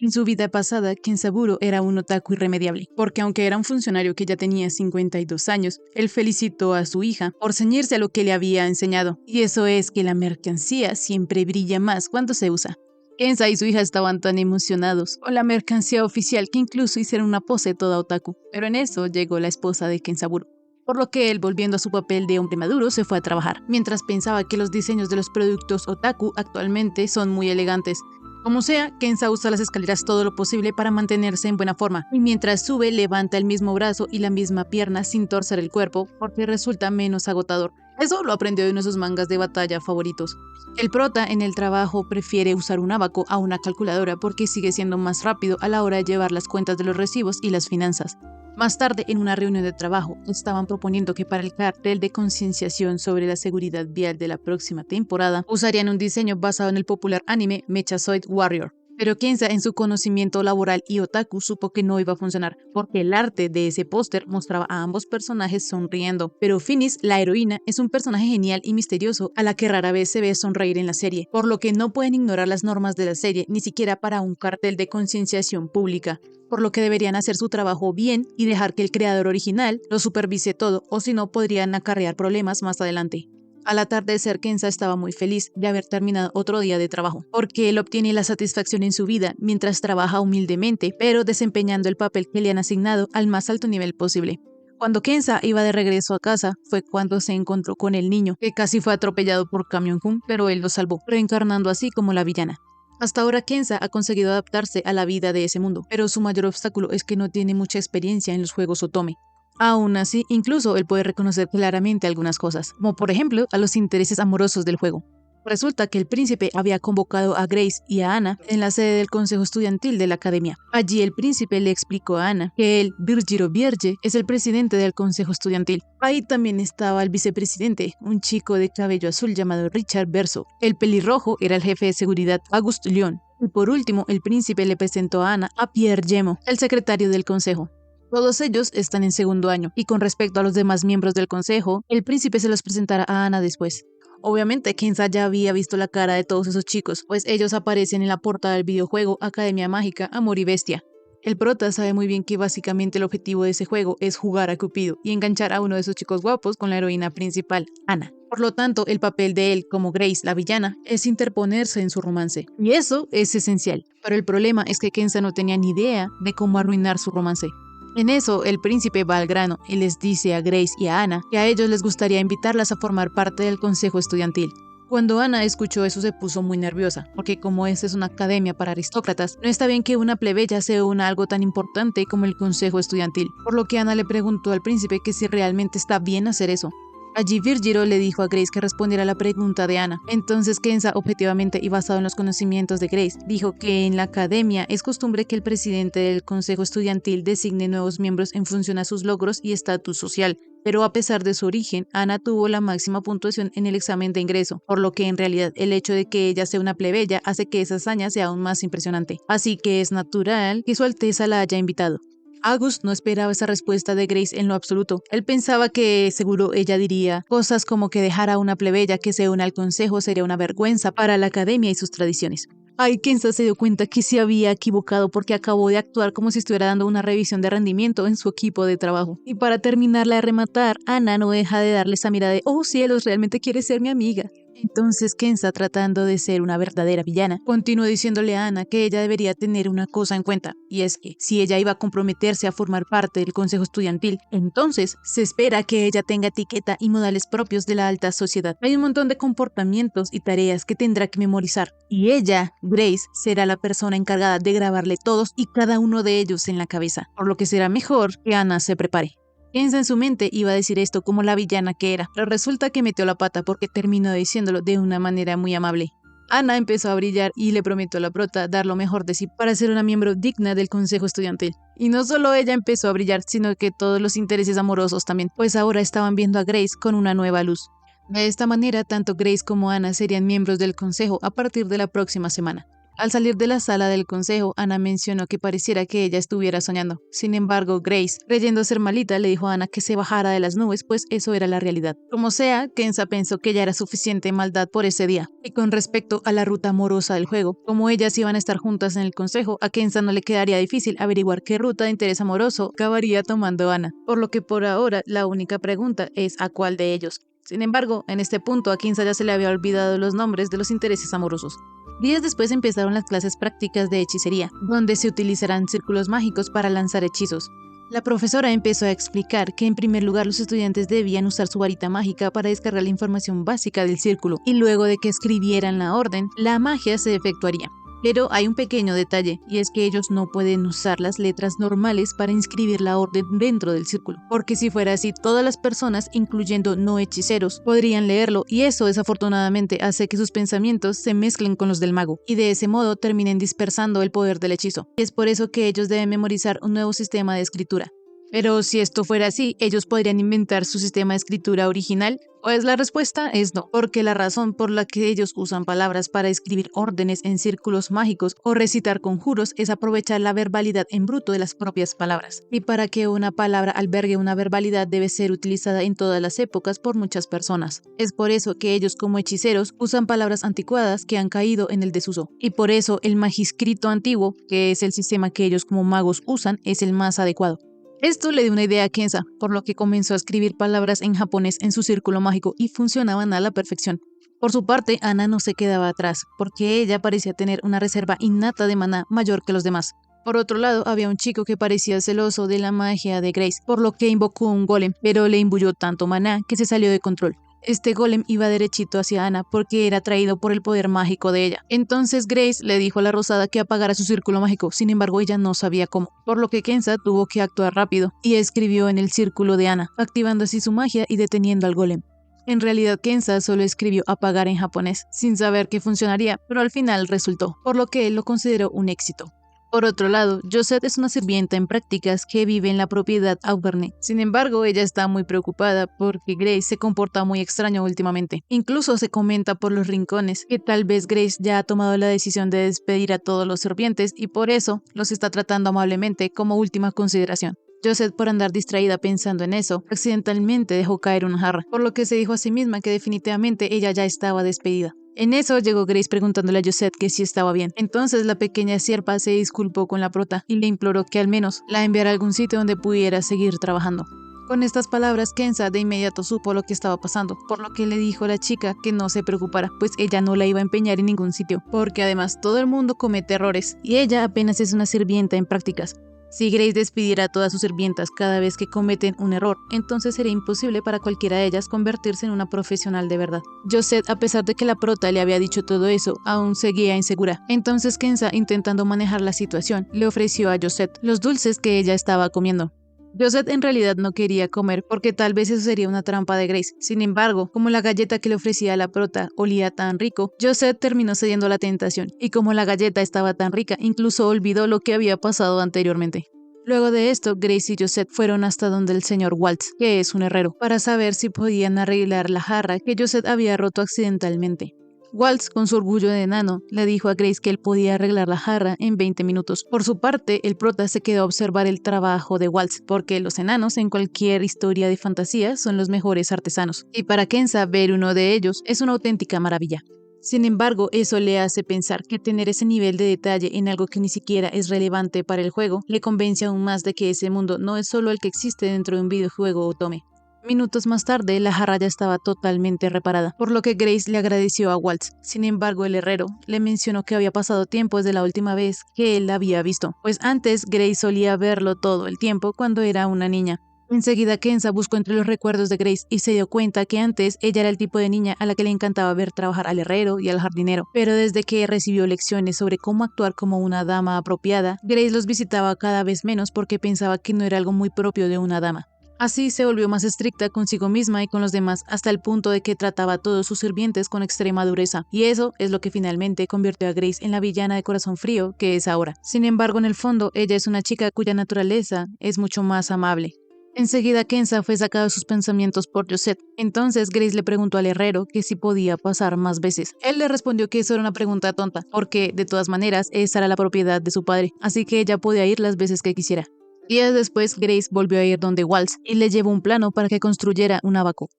En su vida pasada, Kenzaburo era un otaku irremediable, porque aunque era un funcionario que ya tenía 52 años, él felicitó a su hija por ceñirse a lo que le había enseñado, y eso es que la mercancía siempre brilla más cuando se usa. Kenza y su hija estaban tan emocionados con la mercancía oficial que incluso hicieron una pose toda otaku, pero en eso llegó la esposa de Kenzaburo. Por lo que él, volviendo a su papel de hombre maduro, se fue a trabajar, mientras pensaba que los diseños de los productos otaku actualmente son muy elegantes. Como sea, Kenza usa las escaleras todo lo posible para mantenerse en buena forma, y mientras sube levanta el mismo brazo y la misma pierna sin torcer el cuerpo, porque resulta menos agotador. Eso lo aprendió de uno de sus mangas de batalla favoritos. El prota en el trabajo prefiere usar un abaco a una calculadora porque sigue siendo más rápido a la hora de llevar las cuentas de los recibos y las finanzas. Más tarde, en una reunión de trabajo, estaban proponiendo que para el cartel de concienciación sobre la seguridad vial de la próxima temporada, usarían un diseño basado en el popular anime Mechazoid Warrior. Pero Kenza, en su conocimiento laboral y otaku, supo que no iba a funcionar, porque el arte de ese póster mostraba a ambos personajes sonriendo. Pero Finis, la heroína, es un personaje genial y misterioso a la que rara vez se ve sonreír en la serie, por lo que no pueden ignorar las normas de la serie, ni siquiera para un cartel de concienciación pública, por lo que deberían hacer su trabajo bien y dejar que el creador original lo supervise todo, o si no podrían acarrear problemas más adelante. Al atardecer, Kenza estaba muy feliz de haber terminado otro día de trabajo, porque él obtiene la satisfacción en su vida mientras trabaja humildemente, pero desempeñando el papel que le han asignado al más alto nivel posible. Cuando Kenza iba de regreso a casa, fue cuando se encontró con el niño, que casi fue atropellado por Camion Kun, pero él lo salvó, reencarnando así como la villana. Hasta ahora Kenza ha conseguido adaptarse a la vida de ese mundo, pero su mayor obstáculo es que no tiene mucha experiencia en los juegos Otome. Aún así, incluso él puede reconocer claramente algunas cosas, como por ejemplo a los intereses amorosos del juego. Resulta que el príncipe había convocado a Grace y a Anna en la sede del consejo estudiantil de la academia. Allí el príncipe le explicó a Anna que él, Virgiro Vierge, es el presidente del consejo estudiantil. Ahí también estaba el vicepresidente, un chico de cabello azul llamado Richard Verso. El pelirrojo era el jefe de seguridad, Auguste Lyon. Y por último, el príncipe le presentó a Anna a Pierre Gemo, el secretario del consejo. Todos ellos están en segundo año, y con respecto a los demás miembros del consejo, el príncipe se los presentará a Anna después. Obviamente, Kenza ya había visto la cara de todos esos chicos, pues ellos aparecen en la portada del videojuego Academia Mágica Amor y Bestia. El prota sabe muy bien que básicamente el objetivo de ese juego es jugar a Cupido y enganchar a uno de esos chicos guapos con la heroína principal, Anna. Por lo tanto, el papel de él como Grace, la villana, es interponerse en su romance. Y eso es esencial. Pero el problema es que Kenza no tenía ni idea de cómo arruinar su romance. En eso, el príncipe va al grano y les dice a Grace y a Anna que a ellos les gustaría invitarlas a formar parte del consejo estudiantil. Cuando Anna escuchó eso se puso muy nerviosa, porque como esta es una academia para aristócratas, no está bien que una plebeya se una a algo tan importante como el consejo estudiantil, por lo que Anna le preguntó al príncipe que si realmente está bien hacer eso. Allí Virgiro le dijo a Grace que respondiera a la pregunta de Anna. Entonces Kenza, objetivamente y basado en los conocimientos de Grace, dijo que en la academia es costumbre que el presidente del consejo estudiantil designe nuevos miembros en función a sus logros y estatus social. Pero a pesar de su origen, Anna tuvo la máxima puntuación en el examen de ingreso, por lo que en realidad el hecho de que ella sea una plebeya hace que esa hazaña sea aún más impresionante. Así que es natural que su Alteza la haya invitado. August no esperaba esa respuesta de Grace en lo absoluto. Él pensaba que seguro ella diría cosas como que dejar a una plebeya que se una al consejo sería una vergüenza para la academia y sus tradiciones. Ay, Kenza se dio cuenta que se había equivocado porque acabó de actuar como si estuviera dando una revisión de rendimiento en su equipo de trabajo. Y para terminarla de rematar, Anna no deja de darle esa mirada de «Oh cielos, realmente quieres ser mi amiga». Entonces Kenza, tratando de ser una verdadera villana, continuó diciéndole a Anna que ella debería tener una cosa en cuenta, y es que si ella iba a comprometerse a formar parte del consejo estudiantil, entonces se espera que ella tenga etiqueta y modales propios de la alta sociedad. Hay un montón de comportamientos y tareas que tendrá que memorizar, y ella, Grace, será la persona encargada de grabarle todos y cada uno de ellos en la cabeza, por lo que será mejor que Anna se prepare. Kenza en su mente iba a decir esto como la villana que era, pero resulta que metió la pata porque terminó diciéndolo de una manera muy amable. Anna empezó a brillar y le prometió a la prota dar lo mejor de sí para ser una miembro digna del consejo estudiantil. Y no solo ella empezó a brillar, sino que todos los intereses amorosos también, pues ahora estaban viendo a Grace con una nueva luz. De esta manera, tanto Grace como Anna serían miembros del consejo a partir de la próxima semana. Al salir de la sala del consejo, Ana mencionó que pareciera que ella estuviera soñando. Sin embargo, Grace, creyendo ser malita, le dijo a Ana que se bajara de las nubes, pues eso era la realidad. Como sea, Kenza pensó que ya era suficiente maldad por ese día. Y con respecto a la ruta amorosa del juego, como ellas iban a estar juntas en el consejo, a Kenza no le quedaría difícil averiguar qué ruta de interés amoroso acabaría tomando Ana. Por lo que por ahora, la única pregunta es a cuál de ellos. Sin embargo, en este punto a Kenza ya se le había olvidado los nombres de los intereses amorosos. Días después empezaron las clases prácticas de hechicería, donde se utilizarán círculos mágicos para lanzar hechizos. La profesora empezó a explicar que en primer lugar los estudiantes debían usar su varita mágica para descargar la información básica del círculo, y luego de que escribieran la orden, la magia se efectuaría. Pero hay un pequeño detalle, y es que ellos no pueden usar las letras normales para inscribir la orden dentro del círculo, porque si fuera así, todas las personas, incluyendo no hechiceros, podrían leerlo, y eso desafortunadamente hace que sus pensamientos se mezclen con los del mago, y de ese modo terminen dispersando el poder del hechizo. Y es por eso que ellos deben memorizar un nuevo sistema de escritura. Pero si esto fuera así, ellos podrían inventar su sistema de escritura original. Pues la respuesta es no, porque la razón por la que ellos usan palabras para escribir órdenes en círculos mágicos o recitar conjuros es aprovechar la verbalidad en bruto de las propias palabras. Y para que una palabra albergue una verbalidad debe ser utilizada en todas las épocas por muchas personas. Es por eso que ellos como hechiceros usan palabras anticuadas que han caído en el desuso. Y por eso el magiscrito antiguo, que es el sistema que ellos como magos usan, es el más adecuado. Esto le dio una idea a Kenza, por lo que comenzó a escribir palabras en japonés en su círculo mágico y funcionaban a la perfección. Por su parte, Ana no se quedaba atrás, porque ella parecía tener una reserva innata de maná mayor que los demás. Por otro lado, había un chico que parecía celoso de la magia de Grace, por lo que invocó un golem, pero le imbuyó tanto maná que se salió de control. Este golem iba derechito hacia Ana porque era atraído por el poder mágico de ella. Entonces Grace le dijo a la Rosada que apagara su círculo mágico, sin embargo ella no sabía cómo, por lo que Kenza tuvo que actuar rápido y escribió en el círculo de Ana, activando así su magia y deteniendo al golem. En realidad Kenza solo escribió apagar en japonés, sin saber que funcionaría, pero al final resultó, por lo que él lo consideró un éxito. Por otro lado, Josette es una sirvienta en prácticas que vive en la propiedad Aubernais. Sin embargo, ella está muy preocupada porque Grace se comporta muy extraño últimamente. Incluso se comenta por los rincones que tal vez Grace ya ha tomado la decisión de despedir a todos los sirvientes y por eso los está tratando amablemente como última consideración. Josette, por andar distraída pensando en eso, accidentalmente dejó caer una jarra, por lo que se dijo a sí misma que definitivamente ella ya estaba despedida. En eso llegó Grace preguntándole a Josette que si estaba bien. Entonces la pequeña sierpa se disculpó con la prota y le imploró que al menos la enviara a algún sitio donde pudiera seguir trabajando. Con estas palabras, Kenza de inmediato supo lo que estaba pasando, por lo que le dijo a la chica que no se preocupara, pues ella no la iba a empeñar en ningún sitio, porque además todo el mundo comete errores y ella apenas es una sirvienta en prácticas. Si Grace despidiera a todas sus sirvientas cada vez que cometen un error, entonces sería imposible para cualquiera de ellas convertirse en una profesional de verdad. Josette, a pesar de que la prota le había dicho todo eso, aún seguía insegura. Entonces Kenza, intentando manejar la situación, le ofreció a Josette los dulces que ella estaba comiendo. Josette en realidad no quería comer porque tal vez eso sería una trampa de Grace. Sin embargo, como la galleta que le ofrecía la prota olía tan rico, Josette terminó cediendo a la tentación, y como la galleta estaba tan rica, incluso olvidó lo que había pasado anteriormente. Luego de esto, Grace y Josette fueron hasta donde el señor Waltz, que es un herrero, para saber si podían arreglar la jarra que Josette había roto accidentalmente. Waltz, con su orgullo de enano, le dijo a Grace que él podía arreglar la jarra en 20 minutos. Por su parte, el prota se quedó a observar el trabajo de Waltz, porque los enanos en cualquier historia de fantasía son los mejores artesanos. Y para Kenza, ver uno de ellos es una auténtica maravilla. Sin embargo, eso le hace pensar que tener ese nivel de detalle en algo que ni siquiera es relevante para el juego le convence aún más de que ese mundo no es solo el que existe dentro de un videojuego otome. Minutos más tarde, la jarra ya estaba totalmente reparada, por lo que Grace le agradeció a Waltz. Sin embargo, el herrero le mencionó que había pasado tiempo desde la última vez que él la había visto, pues antes Grace solía verlo todo el tiempo cuando era una niña. Enseguida Kenza buscó entre los recuerdos de Grace y se dio cuenta que antes ella era el tipo de niña a la que le encantaba ver trabajar al herrero y al jardinero, pero desde que recibió lecciones sobre cómo actuar como una dama apropiada, Grace los visitaba cada vez menos porque pensaba que no era algo muy propio de una dama. Así se volvió más estricta consigo misma y con los demás, hasta el punto de que trataba a todos sus sirvientes con extrema dureza, y eso es lo que finalmente convirtió a Grace en la villana de corazón frío que es ahora. Sin embargo, en el fondo, ella es una chica cuya naturaleza es mucho más amable. Enseguida Kenza fue sacado de sus pensamientos por Josette. Entonces Grace le preguntó al herrero que si podía pasar más veces. Él le respondió que eso era una pregunta tonta, porque de todas maneras esa era la propiedad de su padre, así que ella podía ir las veces que quisiera. Días después, Grace volvió a ir donde Waltz y le llevó un plano para que construyera un abaco.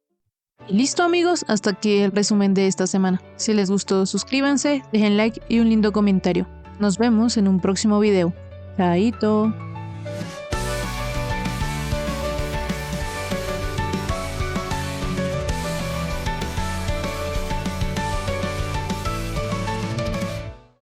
Y listo, amigos, hasta aquí el resumen de esta semana. Si les gustó, suscríbanse, dejen like y un lindo comentario. Nos vemos en un próximo video. Chaito.